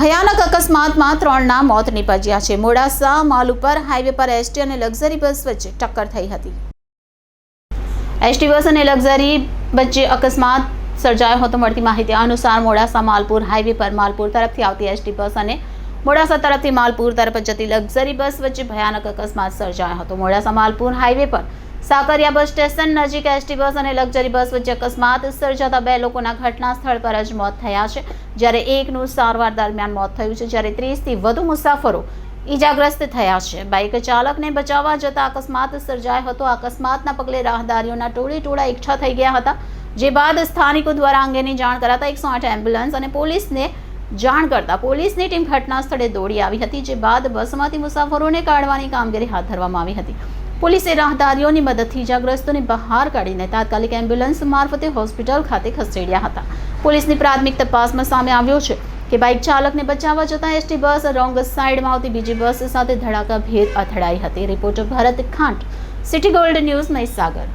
ભયાનક અકસ્માતમાં 3ના મોત નીપજ્યા છે। મોડાસા માલ ઉપર હાઈવે પર એસટી અને લક્ઝરી બસ વચ્ચે ટક્કર થઈ હતી। એસટી બસ અને લક્ઝરી વચ્ચે અકસ્માત સર્જાયો હતો। મળતી માહિતી અનુસાર મોડાસા માલપુર હાઈવે પર માલપુર તરફથી આવતી એસટી બસ અને મોડાસા તરફથી માલપુર તરફ જતી લક્ઝરી બસ વચ્ચે ભયાનક અકસ્માત સર્જાયો હતો। મોડાસા માલપુર હાઈવે પર સાકરિયા બસ સ્ટેશન નજીક એસટી બસ અને લક્ઝરી બસ વચ્ચે અકસ્માત સર્જાતા 2 લોકોના ઘટના સ્થળ પર જ મોત થયા છે, જ્યારે એકનું સારવાર દરમિયાન મોત થયું છે, જ્યારે 30થી વધુ મુસાફરો ઈજાગ્રસ્ત થયા છે। બાઇક ચાલકને બચાવવા જતા અકસ્માત સર્જાયો હતો। અકસ્માતના પગલે રાહદારીઓના ટોળા એકઠા થઈ ગયા હતા, જે બાદ સ્થાનિકો દ્વારા અંગેની જાણ કરાતા 108 એમ્બ્યુલન્સ અને પોલીસને જાણ કરતા પોલીસની ટીમ ઘટના સ્થળે દોડી આવી હતી, જે બાદ બસમાંથી મુસાફરોને કાઢવાની કામગીરી હાથ ધરવામાં આવી હતી। પોલીસે રાહદારીઓની મદદથી ઈજાગ્રસ્તોને બહાર કાઢીને તાત્કાલિક એમ્બ્યુલન્સ મારફતે હોસ્પિટલ ખાતે ખસેડ્યા હતા। પોલીસની પ્રાથમિક તપાસમાં સામે આવ્યો છે કે બાઇક ચાલકને બચાવવા જતાં એસટી બસ રોંગ સાઈડમાં આવતી બીજી બસ સાથે ધડાકાભેર અથડાઈ હતી। Reporter Bharat Khant, city gold news, Mahisagar.